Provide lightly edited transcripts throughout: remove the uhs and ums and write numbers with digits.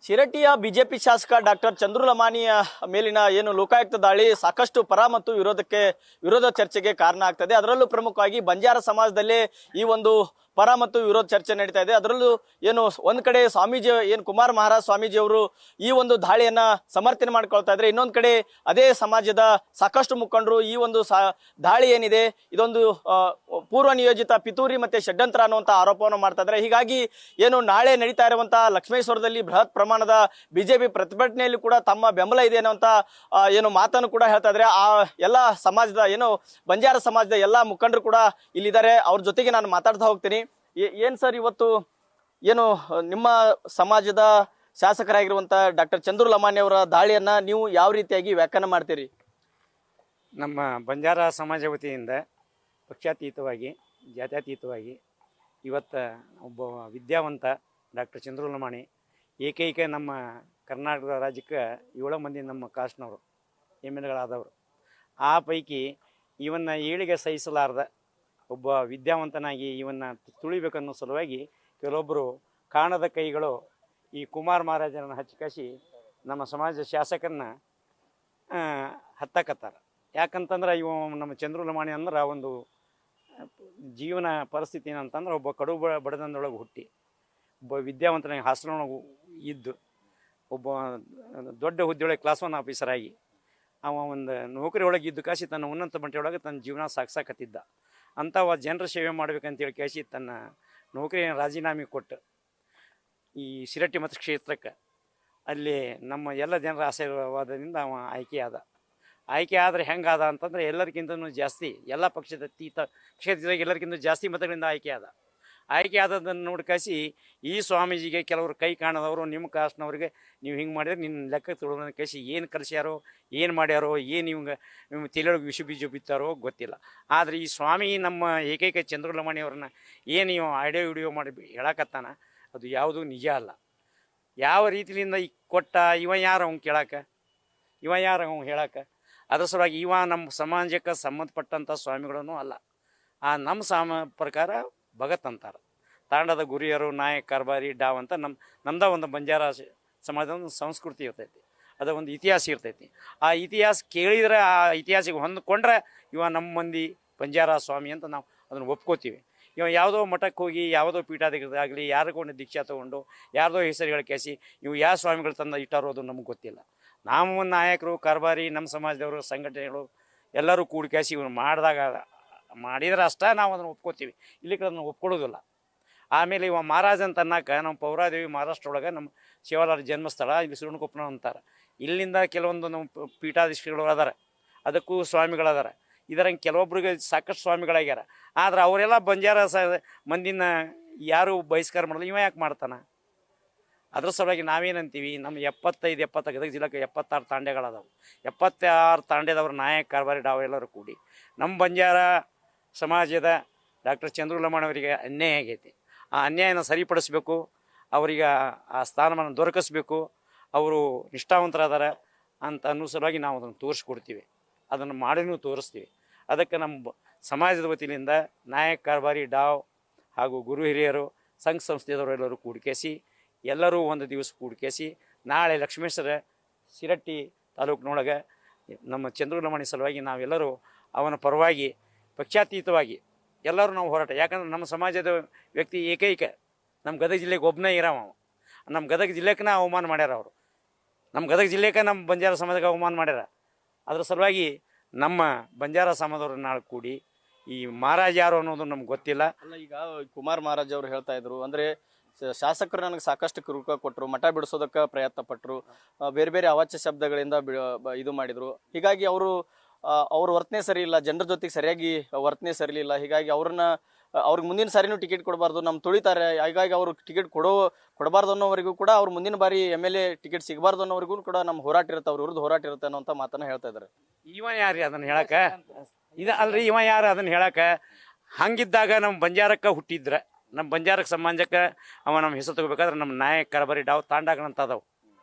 ಶಿರಟ್ಟಿಯ BJP ಶಾಸಕ doctor Chandru ಲಮಾನಿಯ ಮೇಲಿನ ಏನು ಲೋಕಾಯುಕ್ತ ದಾಳಿ ಸಾಕಷ್ಟು ಪರ ಮತ್ತು ವಿರೋಧ ಚರ್ಚೆಗೆ ಕಾರಣ ಆಗ್ತದೆ. ಅದರಲ್ಲೂ ಪ್ರಮುಖವಾಗಿ ಬಂಜಾರ ಸಮಾಜದಲ್ಲಿ ಈ ಒಂದು ಪರ ಮತ್ತು ವಿರೋಧ ಚರ್ಚೆ ನಡೀತಾ ಇದೆ. ಅದರಲ್ಲೂ ಏನು ಒಂದ್ ಕಡೆ ಸ್ವಾಮೀಜಿ ಏನು ಕುಮಾರ್ ಮಹಾರಾಜ್ ಸ್ವಾಮೀಜಿ ಅವರು ಈ ಒಂದು ದಾಳಿಯನ್ನ ಸಮರ್ಥನೆ ಮಾಡ್ಕೊಳ್ತಾ ಇದ್ರೆ, ಇನ್ನೊಂದ್ ಕಡೆ ಅದೇ ಸಮಾಜದ ಸಾಕಷ್ಟು ಮುಖಂಡರು ಈ ಒಂದು ದಾಳಿ ಏನಿದೆ ಇದೊಂದು ಪೂರ್ವ ನಿಯೋಜಿತ ಪಿತೂರಿ ಮತ್ತೆ ಷಡ್ಯಂತ್ರ ಅನ್ನುವಂತ ಆರೋಪವನ್ನು ಮಾಡ್ತಾ ಇದ್ದಾರೆ. ಹೀಗಾಗಿ ಏನು ನಾಳೆ ನಡೀತಾ ಇರುವಂತಹ ಲಕ್ಷ್ಮೇಶ್ವರದಲ್ಲಿ ಬೃಹತ್ ಪ್ರಮಾಣದ ಬಿಜೆಪಿ ಪ್ರತಿಭಟನೆಯಲ್ಲಿ ಕೂಡ ತಮ್ಮ ಬೆಂಬಲ ಇದೆ ಅನ್ನುವಂತ ಏನು ಮಾತನ್ನು ಕೂಡ ಹೇಳ್ತಾ ಇದ್ದಾರೆ. ಆ ಎಲ್ಲ ಸಮಾಜದ ಏನು ಬಂಜಾರ ಸಮಾಜದ ಎಲ್ಲಾ ಮುಖಂಡರು ಕೂಡ ಇಲ್ಲಿದ್ದಾರೆ. ಅವ್ರ ಜೊತೆಗೆ ನಾನು ಮಾತಾಡ್ತಾ ಹೋಗ್ತೀನಿ. ಏನ್ ಸರ್, ಇವತ್ತು ಏನು ನಿಮ್ಮ ಸಮಾಜದ ಶಾಸಕರಾಗಿರುವಂತ ಡಾಕ್ಟರ್ ಚಂದ್ರು ಲಮಾನಿ ಅವರ ದಾಳಿಯನ್ನ ನೀವು ಯಾವ ರೀತಿಯಾಗಿ ವ್ಯಾಖ್ಯಾನ ಮಾಡ್ತೀರಿ? ನಮ್ಮ ಬಂಜಾರ ಸಮಾಜ ವತಿಯಿಂದ ಪಕ್ಷಾತೀತವಾಗಿ ಜಾತ್ಯತೀತವಾಗಿ ಇವತ್ತು ಒಬ್ಬ ವಿದ್ಯಾವಂತ ಡಾಕ್ಟರ್ ಚಂದ್ರು ಲಮಾನಿ ಏಕೈಕ ನಮ್ಮ ಕರ್ನಾಟಕ ರಾಜ್ಯಕ್ಕೆ 7 ಮಂದಿ ನಮ್ಮ ಕಾಸ್ಟ್ನವರು MLAಗಳಾದವರು. ಆ ಪೈಕಿ ಇವನ್ನ ಏಳಿಗೆ ಸಹಿಸಲಾರ್ದ ಒಬ್ಬ ವಿದ್ಯಾವಂತನಾಗಿ ಇವನ್ನ ತುಳಿಬೇಕನ್ನೋ ಸಲುವಾಗಿ ಕೆಲವೊಬ್ಬರು ಕಾಣದ ಕೈಗಳು ಈ ಕುಮಾರ್ ಮಹಾರಾಜರನ್ನು ಹಚ್ಚಿಕಾಸಿ ನಮ್ಮ ಸಮಾಜ ಶಾಸಕರನ್ನ ಹತ್ತಕತ್ತಾರ. ಯಾಕಂತಂದ್ರೆ ಇವ ನಮ್ಮ ಚಂದ್ರು ಲಮಾನಿ ಅಂದ್ರೆ ಒಂದು ಜೀವನ ಪರಿಸ್ಥಿತಿ ಏನಂತಂದ್ರೆ ಒಬ್ಬ ಕಡು ಬಡತನದೊಳಗೆ ಹುಟ್ಟಿ ಒಬ್ಬ ವಿದ್ಯಾವಂತನಾಗಿ ಹಾಸ್ಟೆಲ್ನೊಳಗೆ ಇದ್ದು ಒಬ್ಬ ದೊಡ್ಡ ಹುದ್ದೆಯೊಳಗೆ ಕ್ಲಾಸ್ 1 ಆಫೀಸರ್ ಆಗಿ ಅವ ಒಂದು ನೌಕರಿ ಒಳಗೆ ಇದ್ದು ಕಾಸಿ ತನ್ನ ಉನ್ನತ ಮಟ್ಟದೊಳಗೆ ತನ್ನ ಜೀವನ ಸಾಗಿಸಾಕತ್ತಿದ್ದ. ಅಂಥವ ಜನರ ಸೇವೆ ಮಾಡ್ಬೇಕಂತೇಳಿ ಕಾಸಿ ತನ್ನ ನೌಕರಿಯನ್ನು ರಾಜೀನಾಮೆ ಕೊಟ್ಟು ಈ ಶಿರಟ್ಟಿ ಮತಕ್ಷೇತ್ರಕ್ಕೆ ಅಲ್ಲಿ ನಮ್ಮ ಎಲ್ಲ ಜನರ ಆಶೀರ್ವಾದದಿಂದ ಅವ ಆಯ್ಕೆ ಆದರೆ ಹೆಂಗಾದ ಅಂತಂದರೆ ಎಲ್ಲರಿಗಿಂತನೂ ಜಾಸ್ತಿ ಎಲ್ಲ ಪಕ್ಷಾತೀತವಾಗಿ ಎಲ್ಲರಿಗಿಂತ ಜಾಸ್ತಿ ಮತಗಳಿಂದ ಆಯ್ಕೆ ಆದದನ್ನು ನೋಡ್ಕಾಸಿ ಈ ಸ್ವಾಮೀಜಿಗೆ ಕೆಲವರು ಕೈ ಕಾಣದವರು ನಿಮ್ಮ ಕಾಸ್ಟ್ನವ್ರಿಗೆ ನೀವು ಹಿಂಗೆ ಮಾಡಿದ್ರೆ ನಿನ್ನ ಲೆಕ್ಕ ತೊಗೊಳೋದನ್ನ ಕಾಸಿ ಏನು ಕಲಿಸ್ಯಾರೋ ಏನು ಮಾಡ್ಯಾರೋ ಏನು ನಿಮ್ಮ ತಲೆಯೊಳಗೆ ವಿಷ ಬೀಜ ಬಿತ್ತಾರೋ ಗೊತ್ತಿಲ್ಲ. ಆದರೆ ಈ ಸ್ವಾಮಿ ನಮ್ಮ ಏಕೈಕ ಚಂದ್ರು ಲಮಾನಿ ಅವ್ರನ್ನ ಏನು ಇವ ವಿಡಿಯೋ ಮಾಡಿ ಹೇಳಕತ್ತಾನ ಅದು ಯಾವುದೂ ನಿಜ ಅಲ್ಲ. ಯಾವ ರೀತಿಯಿಂದ ಈ ಕೊಟ್ಟ ಇವ ಯಾರು ಅವ್ನು ಕೇಳಕ್ಕೆ, ಇವ ಯಾರು ಅವ್ನು ಹೇಳಕ್ಕೆ? ಅದರ ಸಲುವಾಗಿ ಇವ ನಮ್ಮ ಸಮಾಜಕ್ಕೆ ಸಂಬಂಧಪಟ್ಟಂಥ ಸ್ವಾಮಿಗಳೂ ಅಲ್ಲ. ನಮ್ಮ ಪ್ರಕಾರ ಭಗತ್ ಅಂತಾರೆ. ತಾಂಡದ ಗುರಿಯರು ನಾಯಕ್ ಕಾರ್ಬಾರಿ ಡಾವ್ ಅಂತ ನಮ್ದ ಒಂದು ಬಂಜಾರ ಸಮಾಜದ ಒಂದು ಸಂಸ್ಕೃತಿ ಇರ್ತೈತಿ, ಅದ ಒಂದು ಇತಿಹಾಸ ಇರ್ತೈತಿ. ಆ ಇತಿಹಾಸ ಕೇಳಿದ್ರೆ ಆ ಇತಿಹಾಸಕ್ಕೆ ಹೊಂದ್ಕೊಂಡ್ರೆ ಇವ ನಮ್ಮ ಮಂದಿ ಬಂಜಾರ ಸ್ವಾಮಿ ಅಂತ ನಾವು ಅದನ್ನು ಒಪ್ಕೋತೀವಿ. ಇವ ಯಾವುದೋ ಮಠಕ್ಕೆ ಹೋಗಿ ಯಾವುದೋ ಪೀಠಾಧಿಕಾರಿ ಯಾರಿಗೊಂಡು ದೀಕ್ಷಾ ತೊಗೊಂಡು ಯಾರ್ದೋ ಹೆಸರುಗಳ ಕೇಸಿ ಇವು ಯಾವ ಸ್ವಾಮಿಗಳು ತಂದು ಇಟ್ಟಾರೋದು ನಮ್ಗೆ ಗೊತ್ತಿಲ್ಲ. ನಾವು ನಾಯಕರು ಕಾರ್ಬಾರಿ ನಮ್ಮ ಸಮಾಜದವರು ಸಂಘಟನೆಗಳು ಎಲ್ಲರೂ ಕೂಡಿ ಕೇಸಿ ಇವ್ನು ಮಾಡಿದ್ರೆ ಅಷ್ಟೇ ನಾವು ಅದನ್ನು ಒಪ್ಕೋತೀವಿ, ಇಲ್ಲಿಕ್ಕೆ ಅದನ್ನು ಒಪ್ಕೊಳ್ಳೋದಿಲ್ಲ. ಆಮೇಲೆ ಇವ ಮಹಾರಾಜ್ ಅಂತ ಅನ್ನಕ ನಮ್ಮ ಪೌರಾದೇವಿ ಮಹಾರಾಷ್ಟ್ರ ಒಳಗೆ ನಮ್ಮ ಶಿವಲಾರ ಜನ್ಮಸ್ಥಳ ಇಲ್ಲಿ ಶ್ರೀರಂಗಪಟ್ಟಣ ಅಂತಾರೆ. ಇಲ್ಲಿಂದ ಕೆಲವೊಂದು ನಮ್ಮ ಪೀಠಾಧೀಶಗಳು ಅದಾರ, ಅದಕ್ಕೂ ಸ್ವಾಮಿಗಳದಾರ. ಇದರಂಗೆ ಕೆಲವೊಬ್ರಿಗೆ ಸಾಕಷ್ಟು ಸ್ವಾಮಿಗಳಾಗ್ಯಾರ. ಆದ್ರೆ ಅವರೆಲ್ಲ ಬಂಜಾರ ಮಂದಿನ ಯಾರು ಬಹಿಷ್ಕಾರ ಮಾಡಲ್ಲ, ಇವ ಯಾಕೆ ಮಾಡ್ತಾನೆ? ಅದ್ರ ಸಲುವಾಗಿ ನಾವೇನಂತೀವಿ, ನಮ್ಮ 75 ಗದಗ ಜಿಲ್ಲೆಗೆ 76 ತಾಂಡೆಗಳದಾವು. 76 ತಾಂಡೆದವ್ರ ನಾಯಕ ಕಾರ್ಬಾರಿ ಡಾವ್ ಎಲ್ಲರೂ ಕೂಡಿ ನಮ್ಮ ಬಂಜಾರ ಸಮಾಜದ ಡಾಕ್ಟರ್ ಚಂದ್ರು ಲಮಾನಿ ಅವರಿಗೆ ಅನ್ಯಾಯ ಆಗೈತಿ. ಆ ಅನ್ಯಾಯನ ಸರಿಪಡಿಸ್ಬೇಕು, ಅವರಿಗೆ ಆ ಸ್ಥಾನಮಾನ ದೊರಕಿಸ್ಬೇಕು, ಅವರು ನಿಷ್ಠಾವಂತರಾದಾರ ಅಂತ ಅನ್ನೋ ಸಲುವಾಗಿ ನಾವು ಅದನ್ನು ತೋರಿಸ್ಕೊಡ್ತೀವಿ, ಅದನ್ನು ಮಾಡಿನೂ ತೋರಿಸ್ತೀವಿ. ಅದಕ್ಕೆ ನಮ್ಮ ಸಮಾಜದ ವತಿಯಿಂದ ನಾಯಕ ಕಾರ್ಬಾರಿ ಡಾವ್ ಹಾಗೂ ಗುರು ಹಿರಿಯರು ಸಂಘ ಸಂಸ್ಥೆದವರು ಎಲ್ಲರೂ ಕೂಡಿಕೇಸಿ ಎಲ್ಲರೂ ಒಂದು ದಿವಸ ಕೂಡಿಕೇಸಿ ನಾಳೆ ಲಕ್ಷ್ಮೇಶ್ವರ ಶಿರಟ್ಟಿ ತಾಲೂಕಿನೊಳಗೆ ನಮ್ಮ ಚಂದ್ರು ಲಮಾನಿ ಸಲುವಾಗಿ ನಾವೆಲ್ಲರೂ ಅವನ ಪರವಾಗಿ ಪಕ್ಷಾತೀತವಾಗಿ ಎಲ್ಲರೂ ನಾವು ಹೋರಾಟ. ಯಾಕಂದ್ರೆ ನಮ್ಮ ಸಮಾಜದ ವ್ಯಕ್ತಿ ಏಕೈಕ ನಮ್ಮ ಗದಗ ಜಿಲ್ಲೆಗೆ ಒಬ್ಬನೇ ಇರಾವ. ನಮ್ಮ ಗದಗ ಜಿಲ್ಲೆಗೆ ಅವಮಾನ ಮಾಡ್ಯಾರ ಅವರು. ನಮ್ಮ ಗದಗ ಜಿಲ್ಲೆಗೆ ನಮ್ಮ ಬಂಜಾರ ಸಮಾಜಕ್ಕೆ ಅವಮಾನ ಮಾಡ್ಯಾರ. ಅದ್ರ ಸಲುವಾಗಿ ನಮ್ಮ ಬಂಜಾರ ಸಮಾಜದವ್ರು ನಾಳೆ ಕೂಡಿ ಈ ಮಹಾರಾಜ್ ಯಾರು ಅನ್ನೋದು ನಮ್ಗೆ ಗೊತ್ತಿಲ್ಲ. ಅಲ್ಲ, ಈಗ ಕುಮಾರ್ ಮಹಾರಾಜ್ ಅವರು ಹೇಳ್ತಾ ಇದ್ರು, ಅಂದ್ರೆ ಶಾಸಕರು ನನಗೆ ಸಾಕಷ್ಟು ಕಿರುಕ ಕೊಟ್ಟರು, ಮಠ ಬಿಡಿಸೋದಕ್ಕೆ ಪ್ರಯತ್ನ ಪಟ್ಟರು, ಬೇರೆ ಬೇರೆ ಅವಾಚ್ಯ ಶಬ್ದಗಳಿಂದ ಇದು ಮಾಡಿದ್ರು. ಹೀಗಾಗಿ ಅವ್ರ ವರ್ತನೆ ಸರಿ ಇಲ್ಲ, ಜನರ ಜೊತೆಗೆ ಸರಿಯಾಗಿ ವರ್ತನೆ ಸರಿ ಇಲ್ಲ. ಹೀಗಾಗಿ ಅವ್ರಿಗೆ ಮುಂದಿನ ಸಾರಿನೂ ಟಿಕೆಟ್ ಕೊಡಬಾರ್ದು, ನಮ್ಮ ತುಳಿತಾರೆ. ಹೀಗಾಗಿ ಅವ್ರು ಟಿಕೆಟ್ ಕೊಡಬಾರ್ದು ಅನ್ನೋವರೆಗೂ ಕೂಡ ಅವ್ರು ಮುಂದಿನ ಬಾರಿ MLA ಟಿಕೆಟ್ ಸಿಗಬಾರ್ದು ಅನ್ನೋವರೆಗೂ ಕೂಡ ನಮ್ಮ ಹೋರಾಟ ಇರುತ್ತೆ, ಅವ್ರ ವಿರುದ್ಧ ಹೋರಾಟ ಇರುತ್ತೆ ಅನ್ನೋಂಥ ಮಾತನ್ನ ಹೇಳ್ತಾ ಇದ್ದಾರೆ. ಇವ ಯಾರ್ರಿ ಅದನ್ನು ಹೇಳಕ್ಕ? ಅಲ್ರಿ, ಇವ ಯಾರು ಅದನ್ನು ಹೇಳಕ್ಕ? ಹಂಗಿದ್ದಾಗ ನಮ್ಮ ಬಂಜಾರಕ್ಕೆ ಹುಟ್ಟಿದ್ರೆ, ನಮ್ಮ ಬಂಜಾರಕ್ಕೆ ಸಮಾಜಕ್ಕೆ ಅವ ನಮ್ಮ ಹೆಸರು ತಗೋಬೇಕಾದ್ರೆ ನಮ್ಮ ನಾಯಕ ಕಾರ್ಬಾರಿ ಡಾವ್ ತಾಂಡಗಳಂತ ಅದಾವು.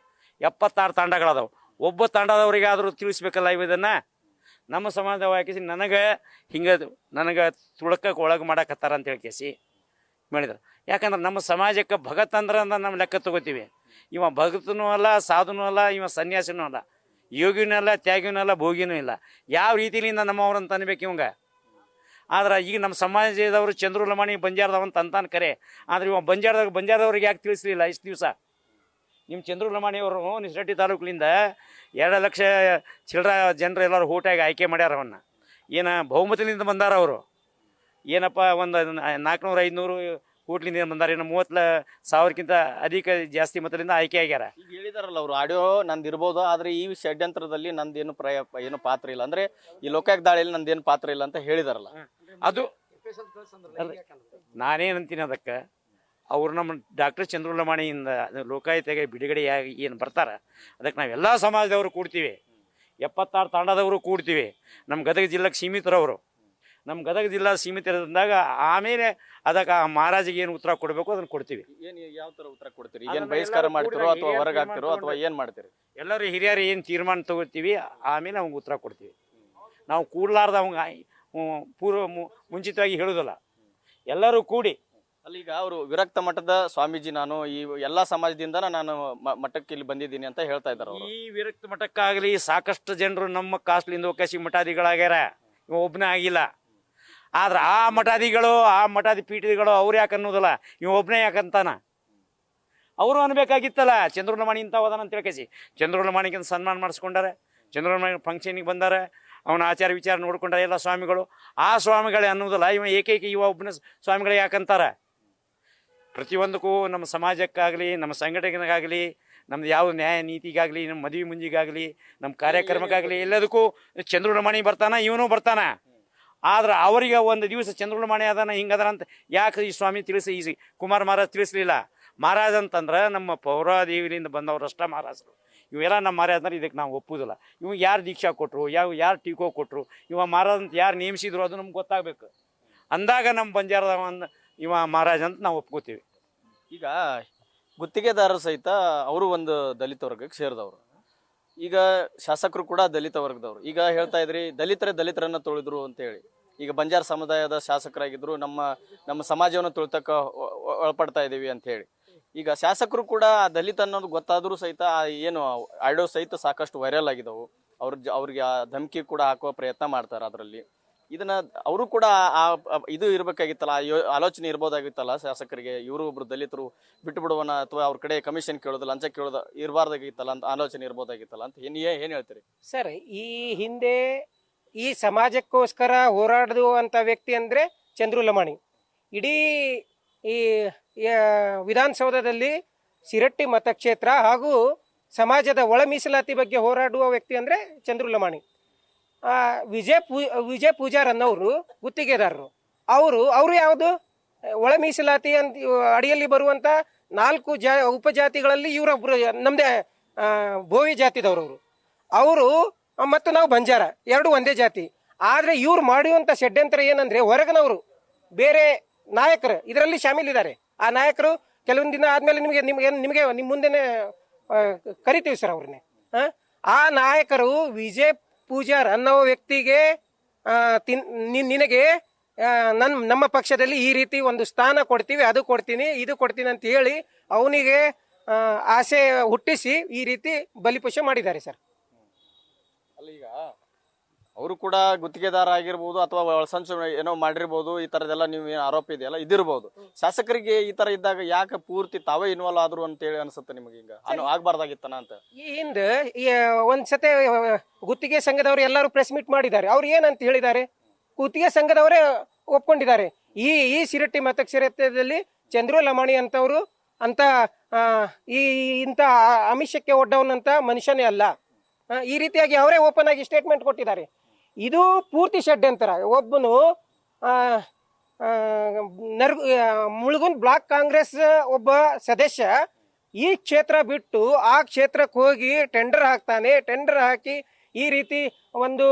76 ತಾಂಡಗಳದಾವು. ಒಬ್ಬ ತಾಂಡದವ್ರಿಗೆ ಆದರೂ ತಿಳಿಸ್ಬೇಕಲ್ಲ ಇದನ್ನು. ನಮ್ಮ ಸಮಾಜ ಹಾಕಿಸಿ ನನಗೆ ತುಳಕಕ್ಕೆ ಒಳಗೆ ಮಾಡಕತ್ತಾರ ಅಂತ ಹೇಳಿ ಕೇಸಿ ಮಾಡಿದ್ರು. ಯಾಕಂದ್ರೆ ನಮ್ಮ ಸಮಾಜಕ್ಕೆ ಭಗತ್ ಅಂದ್ರೆ ನಮ್ಮ ಲೆಕ್ಕ ತಗೋತೀವಿ. ಇವ ಭಗತನೂ ಅಲ್ಲ, ಸಾಧುನೂ ಅಲ್ಲ, ಇವ ಸನ್ಯಾಸಿನೂ ಅಲ್ಲ, ಯೋಗಿನೂ ಅಲ್ಲ, ತ್ಯಾಗಿನೂ ಅಲ್ಲ, ಭೋಗಿನೂ ಇಲ್ಲ. ಯಾವ ರೀತಿಯಿಂದ ನಮ್ಮವ್ರಂತ ಅನ್ಬೇಕು ಇವಂಗ. ಆದ್ರೆ ಈಗ ನಮ್ಮ ಸಮಾಜದವರು ಚಂದ್ರು ಲಮಾಣಿ ಬಂಜಾರದವಂತ ಅಂತಾನೆ ಕರೆ. ಆದ್ರೆ ಇವ ಬಂಜಾರದವ್ರಿಗೆ ಯಾಕೆ ತಿಳಿಸ್ಲಿಲ್ಲ ಇಷ್ಟು ದಿವಸ? ನಿಮ್ಮ ಚಂದ್ರು ಲಮಾಣಿಯವರು ನಿಸರಟ್ಟಿ ತಾಲೂಕಿನಿಂದ 2 ಲಕ್ಷ ಚಿಲ್ಲರ ಜನರು ಎಲ್ಲರೂ ಓಟಾಗಿ ಆಯ್ಕೆ ಮಾಡ್ಯಾರ. ಅವನ್ನ ಏನು ಬಹುಮತದಿಂದ ಬಂದಾರ ಅವರು. ಏನಪ್ಪ ಒಂದು 400-500 ಓಟ್ಲಿಂದ ಬಂದಾರ. ಇನ್ನು 30,000ಕ್ಕಿಂತ ಅಧಿಕ ಜಾಸ್ತಿ ಮತದಿಂದ ಆಯ್ಕೆ ಆಗ್ಯಾರ. ಈಗ ಹೇಳಿದಾರಲ್ಲ ಅವರು, ಆಡಿಯೋ ನಂದು ಇರ್ಬೋದು, ಆದ್ರೆ ಈ ಷಡ್ಯಂತ್ರದಲ್ಲಿ ನಂದೇನು ಏನು ಪಾತ್ರ ಇಲ್ಲ, ಅಂದ್ರೆ ಈ ಲೋಕಾಯುಕ್ತ ದಾಳಿಯಲ್ಲಿ ನಂದೇನು ಪಾತ್ರ ಇಲ್ಲ ಅಂತ ಹೇಳಿದಾರಲ್ಲ. ಅದು ನಾನೇನಂತೀನಿ ಅದಕ್ಕೆ, ಅವ್ರು ನಮ್ಮ ಡಾಕ್ಟರ್ ಚಂದ್ರು ಲಮಾಣಿಯಿಂದ ಲೋಕಾಯುಕ್ತಗೆ ಬಿಡುಗಡೆಯಾಗಿ ಏನು ಬರ್ತಾರ, ಅದಕ್ಕೆ ನಾವೆಲ್ಲ ಸಮಾಜದವರು ಕೂಡ್ತೀವಿ. 76 ತಾಂಡದವರು ಕೂಡ್ತೀವಿ. ನಮ್ಮ ಗದಗ ಜಿಲ್ಲೆಗೆ ಸೀಮಿತರವರು. ನಮ್ಮ ಗದಗ ಜಿಲ್ಲಾ ಸೀಮಿತರದಾಗ ಆಮೇಲೆ ಅದಕ್ಕೆ ಆ ಮಹಾರಾಜಿಗೆ ಏನು ಉತ್ತರ ಕೊಡಬೇಕು ಅದನ್ನು ಕೊಡ್ತೀವಿ. ಏನು ಯಾವ ತರ ಉತ್ತರ ಕೊಡ್ತೀರಿ? ಏನು ಬಹಿಷ್ಕಾರ ಮಾಡ್ತಿರೋ ಅಥವಾ ಹೊರಗೆ ಹಾಕ್ತಿರೋ ಅಥವಾ ಏನು ಮಾಡ್ತೀರಿ? ಎಲ್ಲರೂ ಹಿರಿಯರು ಏನು ತೀರ್ಮಾನ ತಗೋತೀವಿ ಆಮೇಲೆ ಅವಂಗೆ ಉತ್ತರ ಕೊಡ್ತೀವಿ. ನಾವು ಕೂಡಲಾರ್ದ ಅವಂಗ ಮುಂಚಿತವಾಗಿ ಹೇಳೋದಿಲ್ಲ. ಎಲ್ಲರೂ ಕೂಡಿ ಅಲ್ಲಿ ಈಗ ಅವರು ವಿರಕ್ತ ಮಠದ ಸ್ವಾಮೀಜಿ, ನಾನು ಈ ಎಲ್ಲಾ ಸಮಾಜದಿಂದ ನಾನು ಮಠಕ್ಕೆ ಇಲ್ಲಿ ಬಂದಿದ್ದೀನಿ ಅಂತ ಹೇಳ್ತಾ ಇದ್ದಾರೆ. ಈ ವಿರಕ್ತ ಮಠಕ್ಕಾಗಲಿ ಸಾಕಷ್ಟು ಜನರು ನಮ್ಮ ಕಾಸ್ಟ್ಲಿಂದ ಒಕ್ಕಸಿ ಮಠಾಧಿಗಳಾಗ್ಯಾರ. ಇವ ಒಬ್ಬನೇ ಆಗಿಲ್ಲ. ಆದ್ರೆ ಆ ಮಠಾಧಿಗಳು, ಆ ಮಠಾಧಿ ಪೀಠಿಗಳು ಅವ್ರು ಯಾಕೆ ಅನ್ನೋದಿಲ್ಲ, ಇವ ಒಬ್ಬನೇ ಯಾಕಂತಾನ. ಅವರು ಅನ್ಬೇಕಾಗಿತ್ತಲ್ಲ ಚಂದ್ರು ಲಮಾಣಿ ಇಂಥ ಹೋದಾನ ಅಂತ ಹೇಳ್ಕೇಸಿ. ಚಂದ್ರು ಲಮಾಣಿಗೆ ಸನ್ಮಾನ ಮಾಡಿಸ್ಕೊಂಡಾರೆ. ಚಂದ್ರು ಲಮಾಣಿ ಫಂಕ್ಷನಿಗೆ ಬಂದಾರೆ. ಅವನ ಆಚಾರ ವಿಚಾರ ನೋಡ್ಕೊಂಡಾರೆ ಎಲ್ಲ ಸ್ವಾಮಿಗಳು. ಆ ಸ್ವಾಮಿಗಳೇ ಅನ್ನೋದಿಲ್ಲ, ಇವ ಏಕೈಕ ಇವ ಒಬ್ಬನ ಸ್ವಾಮಿಗಳೇ ಯಾಕಂತಾರ. ಪ್ರತಿಯೊಂದಕ್ಕೂ ನಮ್ಮ ಸಮಾಜಕ್ಕಾಗಲಿ, ನಮ್ಮ ಸಂಘಟನೆಗಾಗಲಿ, ನಮ್ದು ಯಾವ ನ್ಯಾಯ ನೀತಿಗಾಗಲಿ, ನಮ್ಮ ಮದುವೆ ಮುಂಜಿಗಾಗಲಿ, ನಮ್ಮ ಕಾರ್ಯಕ್ರಮಕ್ಕಾಗಲಿ ಎಲ್ಲದಕ್ಕೂ ಚಂದ್ರು ಲಮಾಣಿ ಬರ್ತಾನ, ಇವನು ಬರ್ತಾನ. ಆದ್ರೆ ಅವರಿಗೆ ಒಂದು ದಿವಸ ಚಂದ್ರು ಲಮಾಣಿ ಅದಾನ ಹಿಂಗದಾನ ಅಂತ ಯಾಕೆ ಈ ಸ್ವಾಮಿ ತಿಳಿಸಿ, ಈ ಕುಮಾರ ಮಹಾರಾಜ್ ತಿಳಿಸ್ಲಿಲ್ಲ. ಮಹಾರಾಜ್ ಅಂತಂದ್ರೆ ನಮ್ಮ ಪೌರಾದೇವಿಯಿಂದ ಬಂದವರಷ್ಟ ಮಹಾರಾಜರು. ಇವೆಲ್ಲ ನಮ್ಮ ಮಹಾರಾಜ್ ಅಂದ್ರೆ ಇದಕ್ಕೆ ನಾವು ಒಪ್ಪುದಿಲ್ಲ. ಇವ್ ಯಾರು ದೀಕ್ಷಾ ಕೊಟ್ಟರು, ಯಾರು ಟೀಕೋ ಕೊಟ್ಟರು, ಇವ ಮಹಾರಾಜ್ ಅಂತ ಯಾರು ನೇಮಿಸಿದ್ರು ಅದು ನಮ್ಗೆ ಗೊತ್ತಾಗಬೇಕು. ಅಂದಾಗ ನಮ್ಮ ಬಂಜಾರದ ಇವ ಮಹಾರಾಜ್ ಅಂತ ನಾವು ಒಪ್ಕೋತೀವಿ. ಈಗ ಗುತ್ತಿಗೆದಾರರು ಸಹಿತ ಅವರು ಒಂದು ದಲಿತ ವರ್ಗಕ್ಕೆ ಸೇರಿದವರು. ಈಗ ಶಾಸಕರು ಕೂಡ ದಲಿತ ವರ್ಗದವರು. ಈಗ ಹೇಳ್ತಾ ಇದ್ರಿ ದಲಿತರನ್ನ ತೊಳೆದ್ರು ಅಂತ ಹೇಳಿ. ಈಗ ಬಂಜಾರ ಸಮುದಾಯದ ಶಾಸಕರಾಗಿದ್ರು ನಮ್ಮ ಸಮಾಜವನ್ನು ತುಳಿತಕ್ಕ ಒಳಪಡ್ತಾ ಇದೀವಿ ಅಂತ ಹೇಳಿ. ಈಗ ಶಾಸಕರು ಕೂಡ ದಲಿತ ಅನ್ನೋದು ಗೊತ್ತಾದ್ರೂ ಸಹಿತ ಏನು ಆಡಿಯೋ ಸಹಿತ ಸಾಕಷ್ಟು ವೈರಲ್ ಆಗಿದವು. ಅವ್ರಿಗೆ ಆ ಧಮಕಿ ಕೂಡ ಹಾಕುವ ಪ್ರಯತ್ನ ಮಾಡ್ತಾರೆ. ಅದರಲ್ಲಿ ಇದನ್ನ ಅವರು ಕೂಡ ಇದು ಇರ್ಬೇಕಾಗಿತ್ತಲ್ಲ, ಆಲೋಚನೆ ಇರ್ಬೋದಾಗಿತ್ತಲ್ಲ ಶಾಸಕರಿಗೆ. ಇವರು ಒಬ್ರು ದಲಿತರು ಬಿಟ್ಟು ಬಿಡುವನ ಅಥವಾ ಅವ್ರ ಕಡೆ ಕಮಿಷನ್ ಕೇಳೋದು, ಲಂಚ ಕೇಳೋದು ಇರಬಾರ್ದಾಗಿತ್ತಲ್ಲ ಅಂತ ಆಲೋಚನೆ ಇರ್ಬೋದಾಗಿತ್ತಲ್ಲ ಅಂತ ಏನ್ ಹೇಳ್ತೀರಿ ಸರ್? ಈ ಹಿಂದೆ ಈ ಸಮಾಜಕ್ಕೋಸ್ಕರ ಹೋರಾಡುವಂತ ವ್ಯಕ್ತಿ ಅಂದ್ರೆ ಚಂದ್ರು ಲಮಾಣಿ. ಇಡೀ ಈ ವಿಧಾನಸೌಧದಲ್ಲಿ ಶಿರಟ್ಟಿ ಮತಕ್ಷೇತ್ರ ಹಾಗೂ ಸಮಾಜದ ಒಳ ಮೀಸಲಾತಿ ಬಗ್ಗೆ ಹೋರಾಡುವ ವ್ಯಕ್ತಿ ಅಂದ್ರೆ ಚಂದ್ರು ಲಮಾಣಿ. ವಿಜಯ್ ಪೂಜಾರ್ ಅನ್ನೋರು ಗುತ್ತಿಗೆದಾರರು. ಅವರು ಯಾವುದು ಒಳ ಮೀಸಲಾತಿ ಅಂತ ಅಡಿಯಲ್ಲಿ ಬರುವಂತ 4 ಉಪಜಾತಿಗಳಲ್ಲಿ ಇವರೊಬ್ರು ನಮ್ದೇ ಬೋವಿ ಜಾತಿದವರು. ಅವರು ಮತ್ತು ನಾವು ಬಂಜಾರ 2 ಒಂದೇ ಜಾತಿ. ಆದ್ರೆ ಇವ್ರು ಮಾಡುವಂತ ಷಡ್ಯಂತ್ರ ಏನಂದ್ರೆ ಹೊರಗಿನವರು ಬೇರೆ ನಾಯಕರು ಇದರಲ್ಲಿ ಶಾಮೀಲಿದ್ದಾರೆ. ಆ ನಾಯಕರು ಕೆಲವೊಂದು ದಿನ ಆದ್ಮೇಲೆ ನಿಮಗೆ ನಿಮ್ಮ ಮುಂದೆನೆ ಕರಿತೀವಿ ಸರ್ ಅವ್ರನ್ನೇ. ಆ ನಾಯಕರು ವಿಜಯ್ ಪೂಜಾರ್ ಅನ್ನೋ ವ್ಯಕ್ತಿಗೆ ನಿನಗೆ ನಮ್ಮ ಪಕ್ಷದಲ್ಲಿ ಈ ರೀತಿ ಒಂದು ಸ್ಥಾನ ಕೊಡ್ತೀವಿ, ಅದು ಕೊಡ್ತೀನಿ, ಇದು ಕೊಡ್ತೀನಿ ಅಂತ ಹೇಳಿ ಅವನಿಗೆ ಆಸೆ ಹುಟ್ಟಿಸಿ ಈ ರೀತಿ ಬಲಿಪುಷ ಮಾಡಿದ್ದಾರೆ ಸರ್. ಈಗ ಅವರು ಕೂಡ ಗುತ್ತಿಗೆದಾರ ಆಗಿರ್ಬೋದು ಅಥವಾ ಒಳಸಂಚು ಏನೋ ಮಾಡಿರ್ಬೋದು. ಈ ತರದೆಲ್ಲ ನೀವು ಏನು ಆರೋಪ ಇದೆಯಲ್ಲ ಇದಿರ್ಬೋದು. ಶಾಸಕರಿಗೆ ಈ ತರ ಇದ್ದಾಗ ಯಾಕೆ ಪೂರ್ತಿ ತಾವೇ ಇನ್ವಾಲ್ವ್ ಆದ್ರು ಅಂತ ಹೇಳಿ ಅನ್ಸುತ್ತೆ ನಿಮಗೆ? ಈಗ ಆಗ್ಬಾರ್ದಾಗಿತ್ತನ ಅಂತ ಈ ಹಿಂದೆ ಒಂದ್ಸತೆ ಗುತ್ತಿಗೆ ಸಂಘದವರು ಎಲ್ಲರೂ ಪ್ರೆಸ್ ಮೀಟ್ ಮಾಡಿದ್ದಾರೆ. ಅವ್ರು ಏನಂತ ಹೇಳಿದ್ದಾರೆ? ಗುತ್ತಿಗೆ ಸಂಘದವರೇ ಒಪ್ಕೊಂಡಿದ್ದಾರೆ. ಈ ಶಿರಟ್ಟಿ ಮತಕ್ಷೇತ್ರದಲ್ಲಿ ಚಂದ್ರು ಲಮಾಣಿ ಅಂತವರು ಅಂತ ಇಂಥ ಆಮಿಷಕ್ಕೆ ಒಡ್ಡವನಂತ ಮನುಷ್ಯನೇ ಅಲ್ಲ. ಈ ರೀತಿಯಾಗಿ ಅವರೇ ಓಪನ್ ಆಗಿ ಸ್ಟೇಟ್ಮೆಂಟ್ ಕೊಟ್ಟಿದ್ದಾರೆ. ಇದು ಪೂರ್ತಿ ಷಡ್ಯಂತರ. ಒಬ್ಬನು ಮುಳುಗುನ್ ಬ್ಲಾಕ್ ಕಾಂಗ್ರೆಸ್ ಒಬ್ಬ ಸದಸ್ಯ ಈ ಕ್ಷೇತ್ರ ಬಿಟ್ಟು ಆ ಕ್ಷೇತ್ರಕ್ಕೆ ಹೋಗಿ ಟೆಂಡರ್ ಹಾಕ್ತಾನೆ. ಟೆಂಡರ್ ಹಾಕಿ ಈ ರೀತಿ ಒಂದು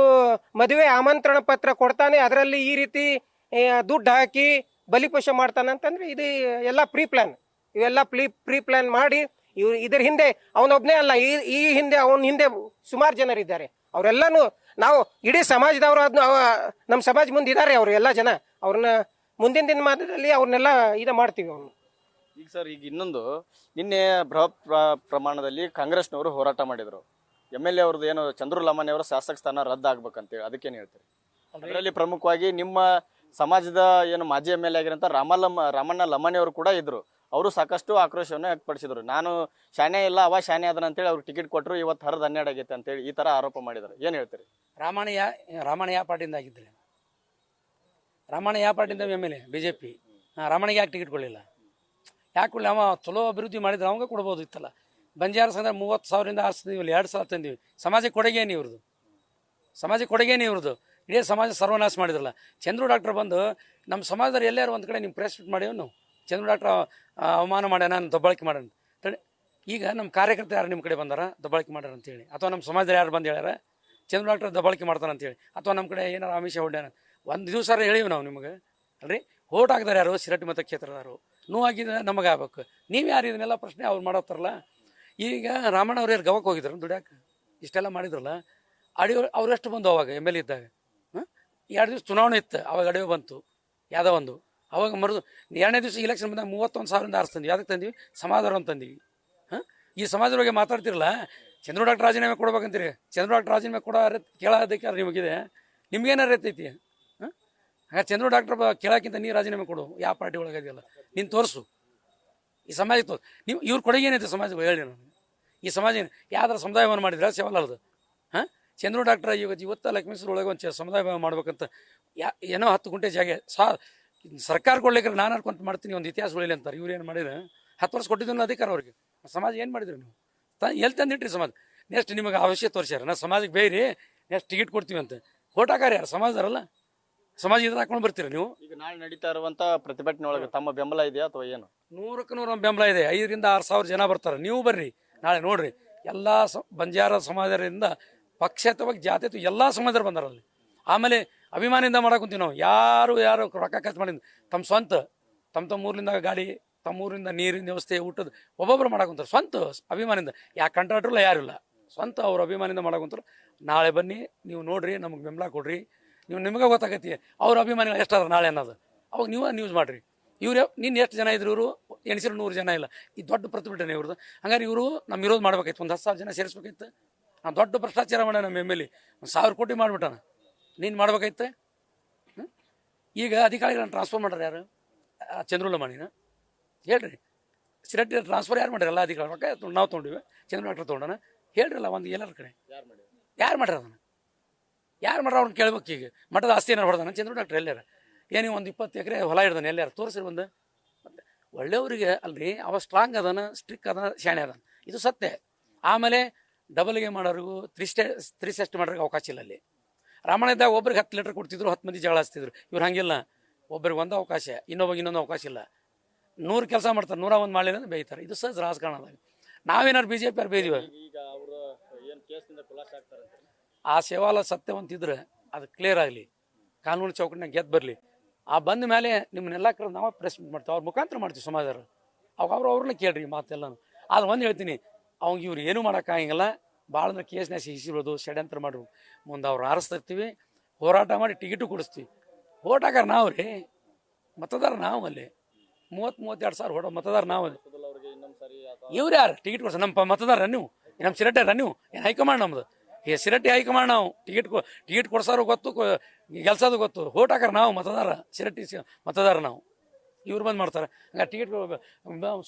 ಮದುವೆ ಆಮಂತ್ರಣ ಪತ್ರ ಕೊಡ್ತಾನೆ. ಅದರಲ್ಲಿ ಈ ರೀತಿ ದುಡ್ಡು ಹಾಕಿ ಬಲಿಪುಷ ಮಾಡ್ತಾನೆ ಅಂತಂದ್ರೆ ಇದು ಎಲ್ಲ ಇವೆಲ್ಲ ಪ್ರೀ ಪ್ಲಾನ್ ಮಾಡಿ ಇದ್ರ ಹಿಂದೆ ಅವನೊಬ್ನೇ ಅಲ್ಲ, ಈ ಹಿಂದೆ ಅವನ ಹಿಂದೆ ಸುಮಾರು ಜನರಿದ್ದಾರೆ. ಅವರೆಲ್ಲಾನು ನಾವು ಇಡೀ ಸಮಾಜದವರು ನಮ್ಮ ಸಮಾಜ ಮುಂದಿದ್ದಾರೆ ಅವರು ಎಲ್ಲ ಜನ. ಅವ್ರನ್ನ ಮುಂದಿನ ದಿನಮಾನದಲ್ಲಿ ಅವ್ರನ್ನೆಲ್ಲ ಮಾಡ್ತೀವಿ. ಅವ್ರನ್ನ ಈಗ ಸರ್ ಈಗ ಇನ್ನೊಂದು ನಿನ್ನೆ ಬೃಹತ್ ಪ್ರಮಾಣದಲ್ಲಿ ಕಾಂಗ್ರೆಸ್ನವರು ಹೋರಾಟ ಮಾಡಿದ್ರು. MLA ಅವ್ರದ್ದು ಏನು ಚಂದ್ರು ಲಮಾನಿ ಅವರ ಶಾಸಕ ಸ್ಥಾನ ರದ್ದಾಗ್ಬೇಕಂತೇಳಿ, ಅದಕ್ಕೇನು ಹೇಳ್ತೀರಿ? ಅದರಲ್ಲಿ ಪ್ರಮುಖವಾಗಿ ನಿಮ್ಮ ಸಮಾಜದ ಏನು ಮಾಜಿ MLA ಆಗಿರಂತ ರಾಮಣ್ಣ ಲಮಾನಿ ಅವರು ಕೂಡ ಇದ್ರು. ಅವರು ಸಾಕಷ್ಟು ಆಕ್ರೋಶವನ್ನು ವ್ಯಕ್ತಪಡಿಸಿದ್ರು. ನಾನು ಶಾನೆ ಇಲ್ಲ, ಅವ ಶಾನೆ ಅದನ್ನ ಅಂತೇಳಿ ಅವ್ರು ಟಿಕೆಟ್ ಕೊಟ್ಟರು, ಇವತ್ತು ಹರಿದು 12 ಆಗೈತೆ ಅಂತೇಳಿ ಈ ತರ ಆರೋಪ ಮಾಡಿದ್ರು. ಏನ್ ಹೇಳ್ತೀರಿ? ರಾಮಣ್ಣ ಯಾವ ಪಾರ್ಟಿಯಿಂದ ಆಗಿದ್ರೆ? ರಾಮಣ್ಣ ಯಾವ ಪಾರ್ಟಿಯಿಂದ MLA? BJP. ರಾಮಣ್ಣಗೆ ಯಾಕೆ ಟಿಕೆಟ್ ಕೊಡಲಿಲ್ಲ? ಯಾಕೆ ಕೊಡಲಿ? ಅವ ಚಲೋ ಅಭಿವೃದ್ಧಿ ಮಾಡಿದ್ರೆ ಅವಂಗ ಕೊಡ್ಬೋದು ಇತ್ತಲ್ಲ. ಬಂಜಾರ ಸಂಘ 30,000 ಆರಿಸ್ತೀವಿ, 2 ಸಲ ತಂದೀವಿ. ಸಮಾಜಕ್ಕೆ ಕೊಡುಗೆನೇ ಇವ್ರದ್ದು, ಸಮಾಜಕ್ಕೆ ಕೊಡುಗೆನೇ ಇವ್ರದ್ದು. ಇಡೀ ಸಮಾಜ ಸರ್ವನಾಶ ಮಾಡಿದ್ರಲ್ಲ. ಚಂದ್ರು ಡಾಕ್ಟರ್ ಬಂದು ನಮ್ಮ ಸಮಾಜದಲ್ಲಿ ಎಲ್ಲರೂ ಒಂದು ಕಡೆ ನಿಮ್ಮ ಪ್ರೆಸ್ ಮೀಟ್ ಮಾಡೀವಿ ನಾವು. ಚಂದ್ರು ಡಾಕ್ಟರ್ ಅವಮಾನ ಮಾಡ್ಯಾನ, ನಾನು ದಬ್ಬಾಳಿಕೆ ಮಾಡ್ಯಾನ ತಡಿ. ಈಗ ನಮ್ಮ ಕಾರ್ಯಕರ್ತರು ಯಾರು ನಿಮ್ಮ ಕಡೆ ಬಂದಾರ ದಬ್ಬಾಳಿಕೆ ಮಾಡ್ಯಾರ ಅಂತೇಳಿ, ಅಥವಾ ನಮ್ಮ ಸಮಾಜದಲ್ಲಿ ಯಾರು ಬಂದು ಹೇಳ್ಯಾರ ಚಂದ್ರು ಡಾಕ್ಟರ್ ದಬ್ಬಾಳಿಕೆ ಮಾಡ್ತಾನೆ ಅಂತೇಳಿ, ಅಥವಾ ನಮ್ಮ ಕಡೆ ಏನಾರು ಆಮಿಷ ಹೊಡ್ಯಾನ ಒಂದು ದಿವಸ ಹೇಳಿವಿ ನಾವು ನಿಮಗೆ ಅಲ್ರಿ. ಓಟ್ ಹಾಕ್ದಾರೆ ಯಾರು? ಶಿರಟ್ಟಿ ಮತ ಕ್ಷೇತ್ರದಾರು. ನೋವಾಗಿದ್ರೆ ನಮಗೆ ಆಗ್ಬೇಕು. ನೀವು ಯಾರು? ಇದನ್ನೆಲ್ಲ ಪ್ರಶ್ನೆ ಅವ್ರು ಮಾಡೋತ್ತಾರಲ್ಲ. ಈಗ ರಾಮಣ್ಣ ಅವ್ರು ಯಾರು ಗವಕ್ಕೆ ಹೋಗಿದ್ರು ದುಡ್ಯಾಕೆ? ಇಷ್ಟೆಲ್ಲ ಮಾಡಿದ್ರಲ್ಲ. ಅವ್ರೆಷ್ಟು ಬಂದು ಅವಾಗ MLA ಇದ್ದಾಗ 2 ದಿವಸ ಚುನಾವಣೆ ಇತ್ತು, ಅವಾಗ ಅಡಿಯೋ ಬಂತು ಯಾವುದೋ ಒಂದು. ಅವಾಗ ಮರುದು 2ನೇ ದಿವಸ ಇಲೆಕ್ಷನ್ ಬಂದಾಗ 31,000 ಆರಿಸ್ತಂದ್ವಿ. ಯಾವುದಕ್ಕೆ ತಂದ್ವಿ? ಸಮಾಧಾನ ತಂದೀವಿ. ಈ ಸಮಾಜದ ಬಗ್ಗೆ ಮಾತಾಡ್ತಿರಲ್ಲ. ಚಂದ್ರು ಡಾಕ್ಟರ್ ರಾಜೀನಾಮೆ ಕೊಡ್ಬೇಕಂತೀರಿ. ಚಂದ್ರು ಡಾಕ್ಟರ್ ರಾಜೀನಾಮೆ ಕೊಡೋ ಕೇಳೋದಕ್ಕೆ ನಿಮಗಿದೆ? ನಿಮ್ಗೇನಾರು ಐತಿ? ಹಾಗೆ ಚಂದ್ರು ಡಾಕ್ಟರ್ ಕೇಳೋಕ್ಕಿಂತ ನೀ ರಾಜೀನಾಮೆ ಕೊಡು. ಯಾವ ಪಾರ್ಟಿ ಒಳಗಿದೆಯಲ್ಲ ನೀನು ತೋರಿಸು. ಈ ಸಮಾಜಕ್ಕೆ ತೋರಿಸು. ನೀವು ಇವ್ರ ಕೊಡುಗೆ ಏನೈತೆ ಸಮಾಜಕ್ಕೆ ಹೇಳಿ ನಾನು. ಈ ಸಮಾಜ ಯಾವ್ದಾರ ಸಮುದಾಯವನ್ನು ಮಾಡಿದ್ರೆ ಸೇವಲ್ಲದು. ಚಂದ್ರು ಡಾಕ್ಟರ್ ಇವತ್ತು ಲಕ್ಷ್ಮೀಶ್ವರ ಒಳಗೆ ಒಂದು ಸಮುದಾಯ ಮಾಡ್ಬೇಕಂತ ಏನೋ 10 ಗುಂಟೆ ಜಾಗ ಸರ್ಕಾರ ಕೊಡ್ಲಿಕ್ಕೆ ನಾನು ಅನ್ಕೊಂತ ಮಾಡ್ತೀನಿ, ಒಂದು ಇತಿಹಾಸ ಉಳಿಲಿ ಅಂತಾರೆ. ಇವ್ರು ಏನು ಮಾಡಿದ್ರೆ 10 ವರ್ಷ ಕೊಟ್ಟಿದ್ದಲ್ಲ ಅಧಿಕಾರ ಅವ್ರಿಗೆ. ಸಮಾಜ ಏನು ಮಾಡಿದ್ರು ನೀವು? ಎಲ್ಲಿ ತಂದಿಟ್ರಿ ಸಮಾಜ? ನೆಕ್ಸ್ಟ್ ನಿಮಗೆ ಅವಶ್ಯ ತೋರಿಸ್ಯಾರ ನಾ ಸಮಾಜಕ್ಕೆ ಬೇಯ್ರಿ, ನೆಕ್ಸ್ಟ್ ಟಿಕೆಟ್ ಕೊಡ್ತೀವಿ ಅಂತ. ಓಟ್ ಹಾಕಾರ ಯಾರು? ಸಮಾಜದಾರಲ್ಲ. ಸಮಾಜ ಇದ್ರ ಹಾಕೊಂಡು ಬರ್ತೀರ ನೀವು. ಈಗ ನಾಳೆ ನಡೀತಾ ಇರುವಂತ ಪ್ರತಿಭಟನೆ ಒಳಗೆ ತಮ್ಮ ಬೆಂಬಲ ಇದೆಯಾ ಅಥವಾ ಏನು? 100ಕ್ಕೆ 100 ಬೆಂಬಲ ಇದೆ. 5,000 ರಿಂದ 6,000 ಜನ ಬರ್ತಾರೆ. ನೀವು ಬರ್ರಿ ನಾಳೆ ನೋಡ್ರಿ. ಎಲ್ಲ ಬಂಜಾರ ಸಮಾಜದಿಂದ ಪಕ್ಷೇತವಾಗಿ ಜಾತಿ ಎಲ್ಲ ಸಮಾಜರು ಬಂದಾರಲ್ಲಿ. ಆಮೇಲೆ ಅಭಿಮಾನಿಯಿಂದ ಮಾಡಕೊಂತೀವಿ ನಾವು. ಯಾರು ರೊಕ್ಕ ಖರ್ಚು ಮಾಡಿದ ತಮ್ಮ ಸ್ವಂತ ತಮ್ಮ ಊರ್ಲಿಂದ ಗಾಡಿ, ತಮ್ಮ ಊರಿಂದ ನೀರಿನ ವ್ಯವಸ್ಥೆ, ಊಟದ ಒಬ್ಬೊಬ್ರು ಮಾಡಕೊಂತಾರೆ ಸ್ವಂತ ಅಭಿಮಾನಿಯಿಂದ. ಯಾಕೆ ಕಾಂಟ್ರಾಕ್ಟ್ರಲ್ಲ ಯಾರಿಲ್ಲ, ಸ್ವಂತ ಅವ್ರ ಅಭಿಮಾನಿಯಿಂದ ಮಾಡಕೊಂತಾರೆ. ನಾಳೆ ಬನ್ನಿ, ನೀವು ನೋಡ್ರಿ, ನಮಗೆ ಬೆಂಬಲ ಕೊಡ್ರಿ. ನಿಮಗೆ ಗೊತ್ತಾಗತ್ತಿ ಅವ್ರ ಅಭಿಮಾನಿಗಳು ಎಷ್ಟಾರ ನಾಳೆ ಅನ್ನೋದು. ಅವಾಗ ನೀವು ನ್ಯೂಸ್ ಮಾಡಿರಿ. ಇವ್ರು ನಿನ್ನ ಎಷ್ಟು ಜನ ಇದ್ರು? ಇವರು ಎಣಿಸಿರು 100 ಜನ ಇಲ್ಲ. ಈ ದೊಡ್ಡ ಪ್ರತಿಭಟನೆ ಇವ್ರದ್ದು. ಹಂಗಾರೆ ಇವರು ನಮ್ಮ ವಿರೋಧ ಮಾಡ್ಬೇಕಾಯ್ತು. ಒಂದು 10,000 ಜನ ಸೇರಿಸ್ಬೇಕಾಯ್ತು. ನಾವು ದೊಡ್ಡ ಭ್ರಷ್ಟಾಚಾರ ಮಾಡ ನಮ್ಮ MLA 1,000 ಕೋಟಿ ಮಾಡಿಬಿಟ್ಟಾನ. ನೀನು ಮಾಡ್ಬೇಕಾಯ್ತು. ಈಗ ಅಧಿಕಾರಿಗಳನ್ನ ಟ್ರಾನ್ಸ್ಫರ್ ಮಾಡ್ಯಾರ ಯಾರು? ಚಂದ್ರು ಲಮಾಣಿನ ಹೇಳ್ರಿ. ಶಿರಟ್ಟಿ ಟ್ರಾನ್ಸ್ಫರ್ ಯಾರು ಮಾಡ್ಯಾರ? ಎಲ್ಲ ಅಧಿಕಾರಿ ರೊಕ್ಕ ನಾವು ತೊಗೊಂಡಿವಿ, ಚಂದ್ರು ಡಾಕ್ಟರ್ ತೊಗೊಂಡನ. ಹೇಳ್ರಲ್ಲ ಒಂದು ಎಲ್ಲರ ಕಡೆ ಯಾರು ಮಾಡ್ಯಾರ ಅದನ್ನು? ಯಾರು ಮಾಡ್ರ ಅವ್ರನ್ನ ಕೇಳ್ಬೇಕು. ಈಗ ಮಠದ ಆಸ್ತಿ ಏನಾರು ಹೊಡೆದಾನ ಚಂದ್ರು ಡಾಕ್ಟರ್? ಎಲ್ಲಾರ ಏನು ಒಂದು 20 ಎಕರೆ ಹೊಲ ಹಿಡ್ದಾನೆ ಎಲ್ಲಾರು ತೋರಿಸಿರಿ ಒಂದು. ಒಳ್ಳೆಯವ್ರಿಗೆ ಅಲ್ರಿ, ಅವ ಸ್ಟ್ರಾಂಗ್ ಅದಾನ, ಸ್ಟ್ರಿಕ್ ಅದಾನ, ಶಾಣೆ ಅದಾನ, ಇದು ಸತ್ಯ. ಆಮೇಲೆ ಡಬಲ್ಗೆ ಮಾಡೋರಿಗೂ 3 ಸ್ಟೆಸ್ಟ್ ಮಾಡೋರಿಗೆ ಅವಕಾಶ ಇಲ್ಲ ಅಲ್ಲಿ. ರಾಮಣ್ಣ ಇದ್ದಾಗ ಒಬ್ರಿಗೆ 10 ಲೀಟರ್ ಕೊಡ್ತಿದ್ರು, 10 ಮಂದಿ ಜಗಳ ಹಚ್ತಿದ್ರು. ಇವ್ರು ಹಂಗಿಲ್ಲ. ಒಬ್ರಿಗೆ ಒಂದು ಅವಕಾಶ, ಇನ್ನೊಂದು ಅವಕಾಶ ಇಲ್ಲ. 100 ಕೆಲಸ ಮಾಡ್ತಾರೆ, 101 ಮಾಡಲಿಲ್ಲ ಅಂದ್ರೆ ಬೇಯ್ತಾರೆ. ಇದು ಸಹಜ ರಾಜಕಾರಣದಾಗ. ನಾವೇನಾರು BJP ಅವ್ರು ಬೇಯ್ದೀವಿ. ಆ ಸೇವಾಲ ಸತ್ಯವಂತಿದ್ರೆ ಅದು ಕ್ಲಿಯರ್ ಆಗಲಿ, ಕಾನೂನು ಚೌಕಟ್ಟಿನಾಗ ಗೆದ್ದು ಬರಲಿ. ಆ ಬಂದ ಮೇಲೆ ನಿಮ್ಮನ್ನೆಲ್ಲ ಕಡೆ ನಾವು ಪ್ರೆಸ್ ಮೀಟ್ ಮಾಡ್ತೀವಿ, ಅವ್ರ ಮುಖಾಂತರ ಮಾಡ್ತೀವಿ ಸಮಾಜದವರು. ಅವಾಗ ಅವ್ರನ್ನ ಕೇಳ್ರಿ ಮಾತೆಲ್ಲನು. ಆದ್ರೆ ಒಂದು ಹೇಳ್ತೀನಿ, ಅವಾಗ ಇವ್ರು ಏನೂ ಮಾಡೋಕ್ಕಾಗಂಗಿಲ್ಲ. ಭಾಳ ಅಂದ್ರೆ ಕೇಸ್ನಾಗ ಸಿಗಿಸಿರೋದು, ಷಡ್ಯಂತ್ರ ಮಾಡ್ರು. ಮುಂದೆ ಅವ್ರು ಆರಿಸ್ತಿರ್ತೀವಿ, ಹೋರಾಟ ಮಾಡಿ ಟಿಕೆಟು ಕೊಡಿಸ್ತೀವಿ. ಓಟ್ ಹಾಕಾರ ನಾವು ರೀ, ಮತದಾರ ನಾವು ಅಲ್ಲಿ. 30-32 ಸಾವಿರ ಹೊಡೋ ಮತದಾರ ನಾವು ಅಲ್ಲಿ. ಇವ್ರು ಯಾರು ಟಿಕೆಟ್ ಕೊಡ್ಸ? ನಮ್ಮ ಮತದಾರ ನೀವು, ನಮ್ಮ ಶಿರಟ್ಟಿ ನೀವು, ಏನು ಹೈಕಮಾಂಡ್ ನಮ್ದು. ಶಿರಟ್ಟಿ ಹೈಕಮಾಂಡ್ ನಾವು. ಟಿಕೆಟ್ ಕೊಡ್ಸಾರು ಗೊತ್ತು, ಗೆಲ್ಸೋದು ಗೊತ್ತು. ಓಟ್ ಹಾಕಾರ ನಾವು ಮತದಾರ, ಶಿರಟ್ಟಿ ಮತದಾರ ನಾವು. ಇವ್ರು ಬಂದು ಮಾಡ್ತಾರೆ. ಹಂಗಾರೆ ಟಿಕೆಟ್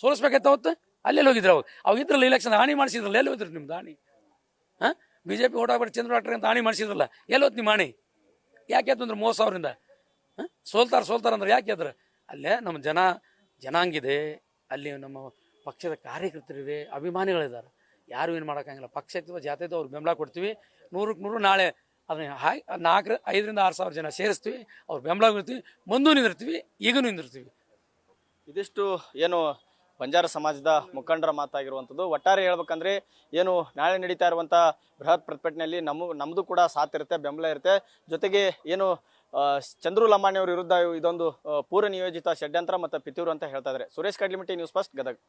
ಸೋಲಿಸ್ಬೇಕಾಯ್ತು. ಅವತ್ತು ಅಲ್ಲೆಲ್ಲಿ ಹೋಗಿದ್ರು? ಅವಾಗ ಇದ್ರಲ್ಲ ಇಲೆಕ್ಷನ್ ಹಾನಿ ಮಾಡಿಸಿದ್ರಲ್ಲ, ಎಲ್ಲಿ ಹೋಗಿದ್ರು ನಿಮ್ದು ಹಾನಿ? BJP ಓಟ್ ಹಾಕ್ಬಿಟ್ಟು ಚಂದ್ರ ಡಾಕ್ಟರ್ ಅಂತ ಹಾನಿ ಮಾಡಿಸಿದ್ರಲ್ಲ, ಎಲ್ಲಿ ಹೋತ್ ನಿಮ್ಮ ಹಾನಿ? ಯಾಕೆ ಅಂದ್ರೆ 30,000ರಿಂದ ಸೋಲ್ತಾರ ಅಂದ್ರೆ ಯಾಕೆ ಅದ್ರ? ಅಲ್ಲೇ ನಮ್ಮ ಜನಾಂಗಿದೆ, ಅಲ್ಲಿ ನಮ್ಮ ಪಕ್ಷದ ಕಾರ್ಯಕರ್ತರಿವೆ, ಅಭಿಮಾನಿಗಳಿದ್ದಾರೆ. ಯಾರು ಏನು ಮಾಡೋಕ್ಕಾಗಿಲ್ಲ. ಪಕ್ಷ ಜಾತಿದ್ದು ಅವ್ರಿಗೆ ಬೆಂಬಲ ಕೊಡ್ತೀವಿ. 100ಕ್ಕೆ 100 ನಾಳೆ ಅದನ್ನ 5,000 ರಿಂದ 6,000 ಜನ ಸೇರಿಸ್ತೀವಿ. ಅವ್ರು ಬೆಂಬಲ ಕೊಡ್ತೀವಿ. ಮುಂದೂ ನಿಂದಿರ್ತೀವಿ, ಈಗೂ ನಿಂದಿರ್ತೀವಿ. ಇದಿಷ್ಟು ಏನು ಬಂಜಾರ ಸಮಾಜದ ಮುಖಂಡರ ಮಾತಾಗಿರುವಂಥದ್ದು. ಒಟ್ಟಾರೆ ಹೇಳ್ಬೇಕಂದ್ರೆ ಏನು ನಾಳೆ ನಡೀತಾ ಇರುವಂಥ ಬೃಹತ್ ಪ್ರತಿಭಟನೆಯಲ್ಲಿ ನಮ್ಮದು ಕೂಡ ಸಾಥ್ ಇರುತ್ತೆ, ಬೆಂಬಲ ಇರುತ್ತೆ. ಜೊತೆಗೆ ಏನು ಚಂದ್ರು ಲಮಾಣಿ ಅವರ ವಿರುದ್ಧ ಇದೊಂದು ಪೂರ್ವ ನಿಯೋಜಿತ ಷಡ್ಯಂತ್ರ ಮತ್ತು ಪಿತೂರು ಅಂತ ಹೇಳ್ತಾ ಇದ್ದಾರೆ. Suresh Kadlimatti, news first, Gadag.